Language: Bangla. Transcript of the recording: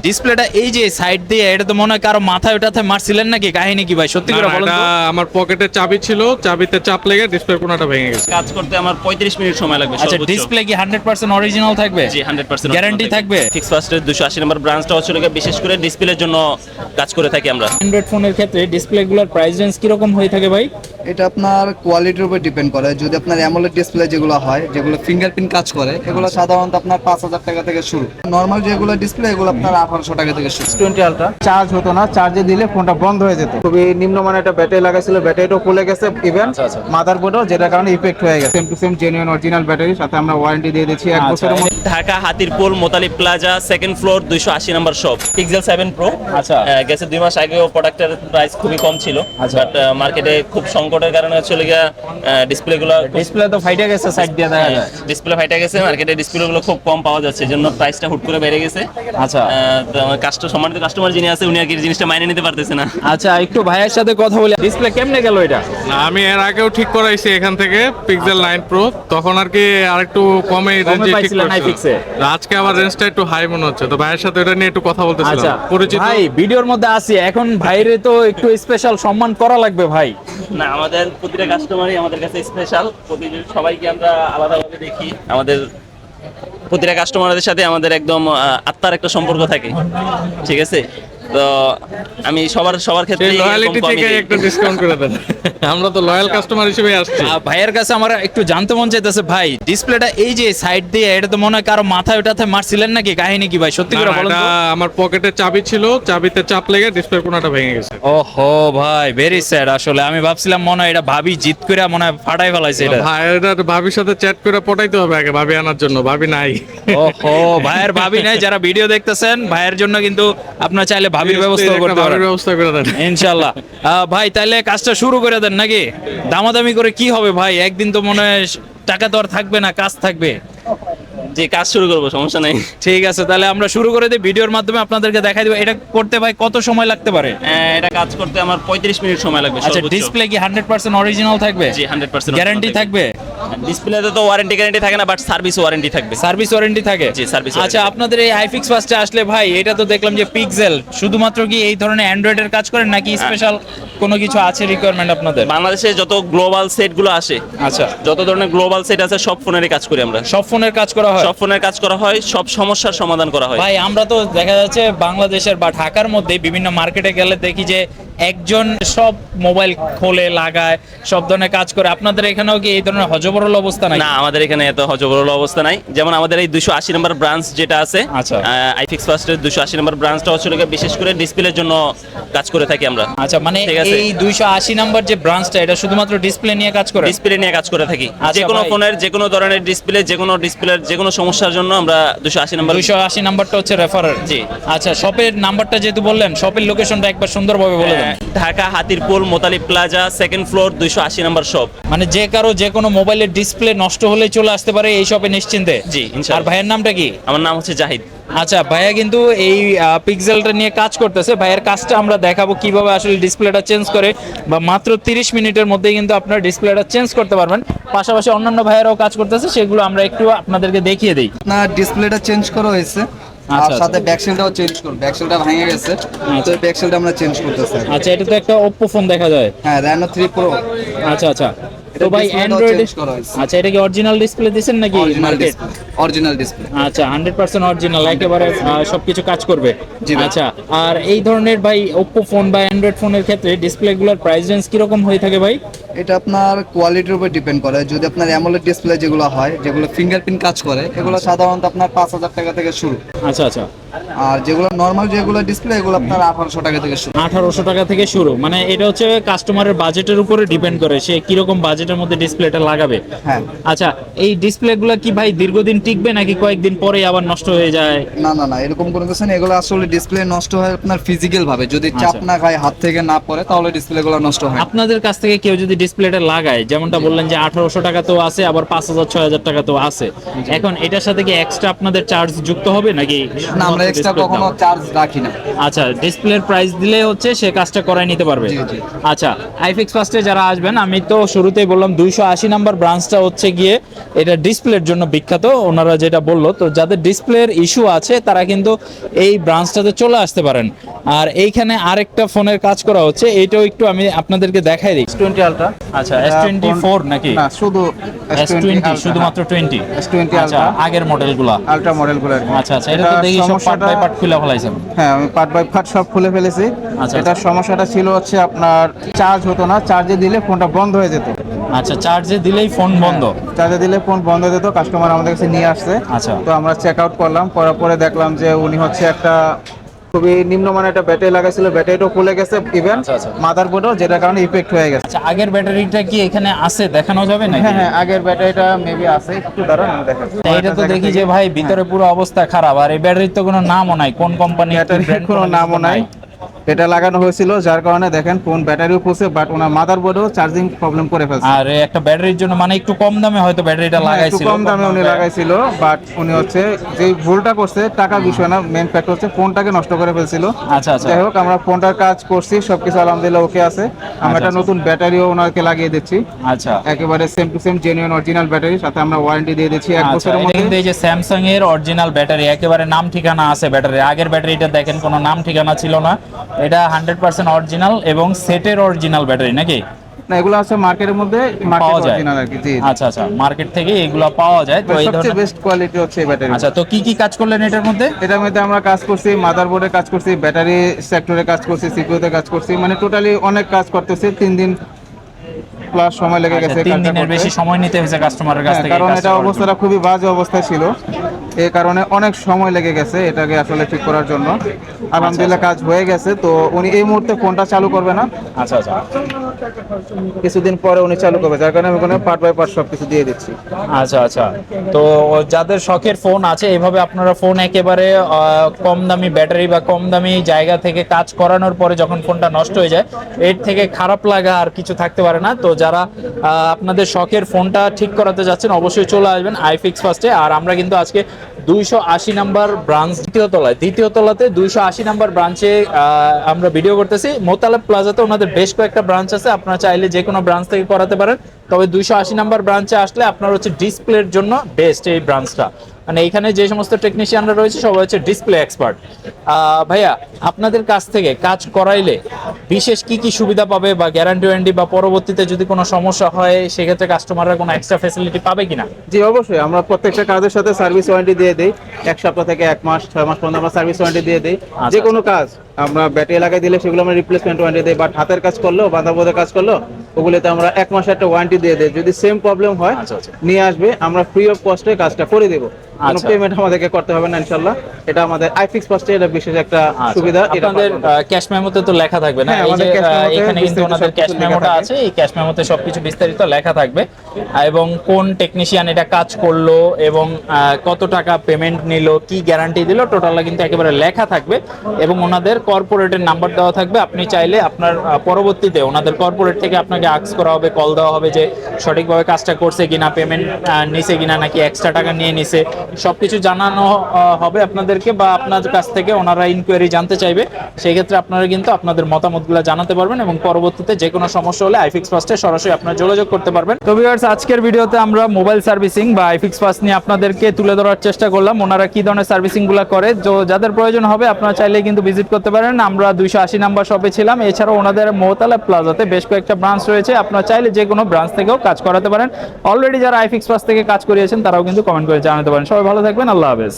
ডিসপ্লেটা এই যে সাইড দিয়ে, এটা তো মনে হয় কারো মাথায় ওটাতে মারছিলেন নাকি, কাহিনী কি ভাই সত্যি করে বলেন তো? আমার পকেটে চাবি ছিল, চাবিতে চাপ লেগে ডিসপ্লে কোণাটা ভেঙে গেছে। কাজ করতে আমার 35 মিনিট সময় লাগবে আচ্ছা, সর্বোচ্চ। ডিসপ্লে কি 100% অরিজিনাল থাকবে? জি 100% গ্যারান্টি থাকবে? ফিক্স ফাস্টের 280 নম্বর ব্রাঞ্চটা হচ্ছে বিশেষ করে ডিসপ্লের জন্য কাজ করে থাকি আমরা। অ্যান্ড্রয়েড ফোনের ক্ষেত্রে ডিসপ্লেগুলোর প্রাইস রেঞ্জ কি রকম হয়ে থাকে ভাই? এটা আপনার কোয়ালিটির উপর ডিপেন্ড করে। যদি আপনার অ্যামোলেড ডিসপ্লে যেগুলো হয়, যেগুলো ফিঙ্গারপ্রিন্ট কাজ করে, এগুলো সাধারণত আপনার 5000 টাকা থেকে শুরু। নর্মাল যেগুলো ডিসপ্লে, এগুলো আপনার 1800 টাকা থেকে শুরু। S20 আলট্রা চার্জ হতো না, চার্জে দিলে ফোনটা বন্ধ হয়ে যেত। খুবই নিম্নমানের একটা ব্যাটারি লাগাইছিল, ব্যাটারিটাও খুলে গেছে ইভেন মাদারবোর্ডও, যেটার কারণে ইফেক্ট হয়ে গেছে। Same to same genuine original battery, সাথে আমরা ওয়ারেন্টি দিয়ে দিচ্ছি 1 বছরের মধ্যে। Dhaka Hatirpool Motalib plaza, second floor, 280 number shop, Pixel 7 pro. আচ্ছা। গেছে 2 মাস আগেও প্রোডাক্টের প্রাইস খুবই কম ছিল, বাট মার্কেটে খুব সংকটের কারণে চলে গিয়ে ডিসপ্লেগুলো, ডিসপ্লে তো ফাইটে গেছে, সাইড দিয়ে দেখা যায়। ডিসপ্লে ফাইটা গেছে, মার্কেটে ডিসপ্লেগুলো খুব কম পাওয়া যাচ্ছে, জন্য প্রাইসটা হুট করে বেড়ে গেছে। আচ্ছা তো আমার সম্মানিত কাস্টমার যিনি আছে উনি আর কি জিনিসটা মাইনে নিতে পারতেছে না। আচ্ছা, একটু ভাইয়ের সাথে কথা বলি। ডিসপ্লে কেমনে গেল এটা? না, আমি এর আগেও ঠিক করাইছি এখান থেকে পিক্সেল 9 প্রো, তখন আর কি আরেকটু কমে রেঞ্জে ঠিক পাইছিলেন করছিলাম। 9 পিক্সে? আজকে আমার রেঞ্জটা একটু হাই মনে হচ্ছে, তো ভাইয়ের সাথে এটা নিয়ে একটু কথা আচ্ছা বলতেছিলাম। পরিচিত ভাই, ভিডিওর মধ্যে আছি এখন, ভাইরে তো একটু স্পেশাল সম্মান করা লাগবে ভাই। না, আমাদের প্রতিটা কাস্টমারই আমাদের কাছে স্পেশাল, সবাইকে আমরা আলাদাভাবে দেখি। আমাদের প্রতিটা কাস্টমারদের সাথে আমাদের একদম আত্মার একটা সম্পর্ক থাকে, ঠিক আছে? তো আমি সবার ক্ষেত্রে লয়ালিটি থেকে একটা ডিসকাউন্ট করে দেন। আমরা তো লয়াল কাস্টমার হিসেবে আসছি। ভাইয়ের কাছে আমার একটু জানতে মন চাইতেছে ভাই, ডিসপ্লেটা এই যে সাইড দিয়ে, এটা তো মনে হয় কারো মাথায় ওটাতে মারছিলেন নাকি, কাহিনী কি ভাই সত্যি করে বলেন তো? আমার পকেটে চাবি ছিল, চাবিতে চাপ লেগে ডিসপ্লে কোণাটা ভেঙে গেছে। ওহো ভাই, ভেরি স্যাড। আসলে আমি ভাবছিলাম মনে হয় এটা ভাবি জিত করে মনে হয় ফাটাই ফেলাইছে এটা। ভাইয়ের ভাবির সাথে চ্যাট করে পটাইতে হবে আগে ভাবি আনার জন্য, ভাবি নাই। ওহো, ভাইয়ের ভাবি নাই। যারা ভিডিও দেখতেছেন, ভাইয়ের জন্য কিন্তু আপনারা চাইলে ভাবির ব্যবস্থা করতে পারেন, ভাবির ব্যবস্থা করে দেন ইনশাআল্লাহ। ভাই তাহলে কাজটা শুরু করে দেন নাকি? দামাদামি করে কি হবে ভাই? একদিন তো মনে হয় টাকা তো আর থাকবে না, কাজ থাকবে। যে কাজ শুরু করবো, সমস্যা নাই। ঠিক আছে, তাহলে আমরা শুরু করে দিই। ভিডিওর মাধ্যমে আপনাদেরকে দেখাই দেব। এটা করতে ভাই কত সময় লাগতে পারে? এটা কাজ করতে আমার 35 মিনিট সময় লাগবে আচ্ছা, সর্বোচ্চ। ডিসপ্লে কি 100% অরিজিনাল থাকবে? জি 100% গ্যারান্টি থাকবে? ডিসপ্লেতে তো ওয়ারেন্টি গ্যারান্টি থাকে না, বাট সার্ভিস ওয়ারেন্টি থাকবে। সার্ভিস ওয়ারেন্টি থাকে? জি, সার্ভিস আচ্ছা, ওয়ারেন্টি। আপনাদের এই আইফিক্স ফার্স্টে আসলে ভাই, এটা তো দেখলাম যে পিক্সেল, শুধুমাত্র কি এই ধরনের অ্যান্ড্রয়েডের কাজ করেন নাকি স্পেশাল কোনো কিছু আছে রিকোয়ারমেন্ট আপনাদের? বাংলাদেশে যত গ্লোবাল সেটগুলো আসে, আচ্ছা, যত ধরনের গ্লোবাল সেট আছে সব ফোনেরই কাজ করি আমরা। সব ফোনের কাজ করা হয়? সব ফোনের কাজ করা হয়, সব সমস্যার সমাধান করা হয়। ভাই আমরা তো দেখা যাচ্ছে বাংলাদেশের বা ঢাকার মধ্যে বিভিন্ন মার্কেটে গেলে দেখি যে একজন সব মোবাইল খোলে, লাগায়, সব ধরনের কাজ করে। আপনাদের এখানেও কি এই ধরনের হযবরল অবস্থা নাই? না, আমাদের এখানে এত হযবরল অবস্থা নাই। যেমন আমাদের এই 280 নম্বর ব্রাঞ্চ যেটা আছে, আচ্ছা, আইফিক্স ফার্স্টের 280 নম্বর ব্রাঞ্চটা হচ্ছে বিশেষ করে ডিসপ্লের জন্য কাজ করে থাকি আমরা। আচ্ছা, মানে ঠিক আছে। এই 280 নাম্বার যে ব্রাঞ্চটা, এটা শুধুমাত্র ডিসপ্লে নিয়ে কাজ করে? ডিসপ্লে নিয়ে কাজ করে থাকি। আচ্ছা যে কোনো ভাই। ফোনের যে কোনো ধরনের ডিসপ্লে, যে কোনো ডিসপ্লের যে কোনো সমস্যার জন্য আমরা 280 নম্বর। 280 নাম্বারটা হচ্ছে রেফারের? জি। আচ্ছা, শপের নাম্বারটা যেহেতু বললেন, শপের লোকেশনটা একবার সুন্দরভাবে বলে দেন। Dhaka Hatirpool Motalib plaza, second floor, 280 number shop. মানে যে কারো যে কোনো মোবাইলের ডিসপ্লে নষ্ট হলে চলে আসতে পারে এই শপে নিশ্চিন্তে? জি, আর ইনশাআল্লাহ। ভাইয়ের নামটা কি? আমার নাম হচ্ছে জাহিদ। আচ্ছা, ভাইয়া কিন্তু এই পিক্সেলটা নিয়ে কাজ করতেছে। ভাইয়ের কাজটা আমরা দেখাবো কিভাবে আসলে ডিসপ্লেটা চেঞ্জ করে, বা মাত্র 30 মিনিটের মধ্যে কিন্তু আপনার ডিসপ্লেটা চেঞ্জ করতে পারবেন। পাশাপাশি অন্যান্য ভাইয়েরাও কাজ করতেছে, সেগুলো আমরা একটু আপনাদেরকে দেখিয়ে দিই। আপনার ডিসপ্লেটা চেঞ্জ করা হয়েছে, আর আচ্ছা, সাথে ব্যাকসেলটাও চেঞ্জ করব। ব্যাকসেলটা ভেঙে গেছে, তো ব্যাকসেলটা আমরা চেঞ্জ করতেছি। আচ্ছা, এটা তো একটা ওপ্পো ফোন দেখা যায়। হ্যাঁ, Reno 3 Pro। আচ্ছা আচ্ছা, তো এটা ভাই ডিসপ্লেটাও অ্যান্ড্রয়েড, চেঞ্জ করা হয়েছে। আচ্ছা এটা কি অরিজিনাল ডিসপ্লে দিবেন নাকি মার্কেট? Original display. আচ্ছা, 100% অরিজিনাল, একেবারে সবকিছু কাজ করবে? জি ভাই। আচ্ছা, আর এই ধরনের ভাই ওপ্পো ফোন বা অ্যান্ড্রয়েড ফোনের ক্ষেত্রে ডিসপ্লেগুলোর প্রাইস রেঞ্জ কি রকম হয়ে থাকে ভাই? এটা আপনার কোয়ালিটির উপর ডিপেন্ড করে। যদি আপনার অ্যামোলেড ডিসপ্লে যেগুলো হয়, যেগুলো ফিঙ্গারপ্রিন্ট কাজ করে, এগুলো সাধারণত আপনার 5000 টাকা থেকে শুরু। আচ্ছা আচ্ছা, আর যেগুলো নর্মাল যেগুলো ডিসপ্লে, এগুলো আপনার 1800 টাকা থেকে শুরু। 1800 টাকা থেকে শুরু। মানে এটা হচ্ছে কাস্টমারের বাজেটের উপরে ডিপেন্ড করে, সে কিরকম বাজেটের মধ্যে ডিসপ্লেটা লাগাবে। হ্যাঁ। আচ্ছা, এই ডিসপ্লেগুলো কি ভাই দীর্ঘদিন টিকবে নাকি কয়েকদিন পরে আবার নষ্ট হয়ে যায়? না না না, এরকম কোনো কিছু নেই। এগুলো আসলে ডিসপ্লে নষ্ট হয় আপনার ফিজিক্যাল ভাবে, যদি চাপ আচ্ছা। না খায়, হাত থেকে না পড়ে, তাহলে ডিসপ্লেগুলো নষ্ট হয়। আপনাদের কাছ থেকে কেউ যদি ডিসপ্লেটা লাগায়, যেমনটা বললেন যে 1800 টাকা তো আছে, আবার 5000-6000 টাকা তো আছে, এখন এটার সাথে কি এক্সট্রা আপনাদের চার্জ যুক্ত হবে নাকি? না, আমরা এক্সট্রা কখনো চার্জ রাখি না। আচ্ছা, ডিসপ্লের প্রাইস দিলে হচ্ছে সে কাজটা করাই নিতে পারবে? জি, জি। আচ্ছা, আইফিক্স ফার্স্টে যারা আসবেন, আমি তো শুরুতেই বললাম 280 নাম্বার ব্রাঞ্চটা হচ্ছে গিয়ে এটা ডিসপ্লের জন্য বিখ্যাত। ওনারা যেটা বললো, তো যাদের ডিসপ্লের ইস্যু আছে তারা কিন্তু এই ব্রাঞ্চটাতে চলে আসতে পারেন। আর এইখানে আরেকটা ফোনের কাজ করা হচ্ছে, এইটাও একটু আমি আপনাদেরকে দেখাই দিই। S20 ultra. আচ্ছা, S24 নাকি? না, শুধু S20, শুধুমাত্র 20। S20 আচ্ছা, আলট্রা, আগের মডেলগুলা। আলট্রা মডেলগুলো আর কি। আচ্ছা আচ্ছা, এটা তো দেখি সব পার্ট বাই পার্ট খুলে ফেলাইছেন। হ্যাঁ, আমি পার্ট বাই পার্ট সব খুলে ফেলেছি। আচ্ছা, এটার সমস্যাটা ছিল হচ্ছে আপনার চার্জ হতো না, চার্জে দিলে ফোনটা বন্ধ হয়ে যেত। আচ্ছা, চার্জে দিলেই ফোন বন্ধ। চার্জে দিলে ফোন বন্ধ হয়ে যেত, কাস্টমার আমাদের কাছে নিয়ে আসছে। আচ্ছা। তো আমরা চেক আউট করলাম, করার পরে দেখলাম যে উনি হচ্ছে একটা খুবই নিম্নমানের একটা ব্যাটারি লাগাইছিল, ব্যাটারিটাও খুলে গেছে, ইভেন আচ্ছা, আচ্ছা। মাদারবোর্ডও, যেটার কারণে ইফেক্ট হয়ে গেছে। আচ্ছা, আগের ব্যাটারিটা কি এখানে আছে, দেখানো যাবে নাকি? হ্যাঁ হ্যাঁ, আগের ব্যাটারিটা মেবি আছে, একটু দাঁড়ান আমি দেখাচ্ছি। এটা তো দেখি যে ভাই ভিতরে পুরো অবস্থা খারাপ, আর এই ব্যাটারির তো কোনো নামও নাই, কোন কোম্পানি ব্যাটারির কোনো নামও নাই। এটা লাগানো হয়েছিল যার কারণে দেখেন ফোন ব্যাটারিও ফুলছে, বাট ওনার মাদারবোর্ডেও চার্জিং প্রবলেম করে ফেলছে। আর একটা ব্যাটারির জন্য মানে একটু কম দামে হয়তো ব্যাটারিটা একটু লাগাইছিল, কম দামে উনি লাগাইছিল, বাট উনি হচ্ছে যে ভুলটা করছে টাকা বিষয় না, মেন ফ্যাক্টর হচ্ছে ফোনটাকে নষ্ট করে ফেলছিল। আচ্ছা আচ্ছা যাই হোক, আমরা ফোনটার কাজ করছি, সবকিছু আলহামদুলিল্লাহ ওকে আছে। আমরা একটা নতুন ব্যাটারিও ওনাকে লাগিয়ে দিচ্ছি, আচ্ছা একেবারে same to same genuine original battery, সাথে আমরা ওয়ারেন্টি দিয়ে দিচ্ছি 1 আচ্ছা। বছরের এটা মধ্যে। কিন্তু এই যে স্যামসাং এর অরিজিনাল ব্যাটারি, একেবারে নাম ঠিকানা আছে ব্যাটারি। আগের ব্যাটারিটা দেখেন কোনো নাম ঠিকানা ছিল না, এটা 100% অরিজিনাল এবং সেটের অরিজিনাল ব্যাটারি নাকি? না, এগুলো আছে মার্কেটের মধ্যে, মার্কেট পাওয়া যায় অরিজিনাল আর কি। জি, আচ্ছা আচ্ছা, মার্কেট থেকে এগুলো পাওয়া যায়। তো এই সবচেয়ে ধরনের বেস্ট কোয়ালিটি হচ্ছে এই ব্যাটারি। আচ্ছা, তো কি কি কাজ করলেন এটার মধ্যে? এটার মধ্যে আমরা কাজ করছি, মাদারবোর্ডে কাজ করছি, ব্যাটারি সেক্টরে কাজ করছি, সিপিইউতে কাজ করছি, মানে টোটালি অনেক কাজ করতেছি। 3 দিন প্লাস সময় লেগে গেছে। 3 দিনের বেশি সময় নিতে হয়েছে কাস্টমারের কাছ থেকে, কারণ এই কাজটা এটা করার অবস্থাটা খুবই বাজে অবস্থায় ছিল, এই কারণে অনেক সময় লেগে গেছে এটাকে আসলে ঠিক করার জন্য। আলহামদুলিল্লাহ কাজ হয়ে গেছে। তো উনি এই মুহূর্তে ফোনটা চালু করবে না, জন্য। আচ্ছা আচ্ছা কিছুদিন পরে উনি চালু করবে, যার কারণে আমি ওখানে পার্ট বাই পার্ট সবকিছু দিয়ে দিচ্ছি। আচ্ছা আচ্ছা। তো যাদের শখের ফোন আছে, এইভাবে আপনারা ফোন একেবারে কম দামি ব্যাটারি বা কম দামি জায়গা থেকে কাজ করানোর পরে যখন ফোনটা নষ্ট হয়ে যায়, এর থেকে খারাপ লাগা আর কিছু থাকতে পারে না। তো যারা আপনাদের শখের ফোনটা ঠিক করাতে যাচ্ছেন, অবশ্যই চলে আসবেন আইফিক্স ফার্স্টে। আর আমরা কিন্তু আজকে 280 নাম্বার ব্রাঞ্চ, দ্বিতীয় তলাতে 280 নাম্বার ব্রাঞ্চে আমরা ভিডিও করতেছি। মোতালেব প্লাজাতে ওনাদের বেশ কয়েকটা ব্রাঞ্চ আছে, আপনারা চাইলে যে কোনো ব্রাঞ্চ থেকে করাতে পারেন। তবে 280 নাম্বার ব্রাঞ্চে আসলে আপনার হচ্ছে ডিসপ্লের জন্য বেস্ট এই ব্রাঞ্চটা। মানে এখানে যে সমস্ত টেকনিশিয়ানরা রয়েছে সবাই হচ্ছে ডিসপ্লে এক্সপার্ট। ভাইয়া, আপনাদের কাছ থেকে কাজ করাইলে বিশেষ কি কি সুবিধা পাবে, বা গ্যারান্টি ওয়ারেন্টি, বা পরবর্তীতে যদি কোনো সমস্যা হয় সেক্ষেত্রে কাস্টমাররা কোনো এক্সট্রা ফ্যাসিলিটি পাবে কিনা? জি অবশ্যই, আমরা প্রত্যেকটা কাজের সাথে সার্ভিস ওয়ারেন্টি দিয়ে দিই। 1 সপ্তাহ থেকে 1 মাস, 6 মাস পর্যন্ত আমরা সার্ভিস ওয়ারেন্টি দিয়ে দিই। যে কোনো কাজ আমরা ব্যাটারি লাগাই দিলে সেগুলো আমরা রিপ্লেসমেন্ট ওয়ারেন্টি দিই, বাট হাতের কাজ করলেও, বাঁধাবোধের কাজ করলেও ওগুলোতে আমরা 1 মাসের একটা ওয়ারেন্টি দিয়ে দিই। যদি সেম প্রবলেম হয় নিয়ে আসবে, আমরা ফ্রি অফ কস্টে কাজটা করে দেবো, কোনো পেমেন্ট আমাদেরকে করতে হবে না ইনশাআল্লাহ। এটা আমাদের আইফিক্স ফার্স্টে এটা বিশেষ একটা সুবিধা। এটা আপনাদের ক্যাশ মেমোতে তো লেখা থাকবে না? এই যে এখানে কিন্তু ওনাদের ক্যাশ মেমোটা আছে, এই ক্যাশ মেমোতে সবকিছু বিস্তারিত লেখা থাকবে, এবং কোন টেকনিশিয়ান এটা কাজ করলো এবং কত টাকা পেমেন্ট নিল, কি গ্যারান্টি দিল, টোটালটা কিন্তু একেবারে লেখা থাকবে। এবং ওনাদের কর্পোরেটের নাম্বার দেওয়া থাকবে। আপনি চাইলে আপনার পরবর্তীতে ওনাদের কর্পোরেট থেকে আপনাকে আস্ক করা হবে, কল দেওয়া হবে যে সঠিকভাবে কাজটা করছে কিনা, পেমেন্ট নিছে কিনা, নাকি এক্সট্রা টাকা নিয়ে নিছে, সবকিছু জানানো হবে আপনাদেরকে, বা আপনার কাছ থেকে ওনারা ইনকোয়ারি জানতে চাইবে। সেই ক্ষেত্রে আপনারা কিন্তু আপনাদের মতামতগুলো জানাতে পারবেন, এবং পরবর্তীতে যে কোনো সমস্যা হলে আইফিক্স ফার্স্টে সরাসরি আপনারা যোগাযোগ করতে পারবেন। তো ভিউয়ার্স, আজকের ভিডিওতে আমরা মোবাইল সার্ভিসিং বা আইফিক্স ফার্স্ট নিয়ে আপনাদেরকে তুলে ধরার চেষ্টা করলাম, ওনারা কি ধরনের সার্ভিসিংগুলো করে। তো যাদের প্রয়োজন হবে আপনারা চাইলে কিন্তু ভিজিট করতে পারেন। আমরা 280 নাম্বার শপে ছিলাম, এছাড়াও ওনাদের মোতালেব প্লাজাতে বেশ কয়েকটা ব্রাঞ্চ রয়েছে, আপনারা চাইলে যে কোনো ব্রাঞ্চ থেকেও কাজ করাতে পারেন। অলরেডি যারা আইফিক্স ফার্স্ট থেকে কাজ করিয়েছেন তারাও কিন্তু কমেন্ট করে জানাতে পারেন। সবাই ভালো থাকবেন, আল্লাহ হাফেজ।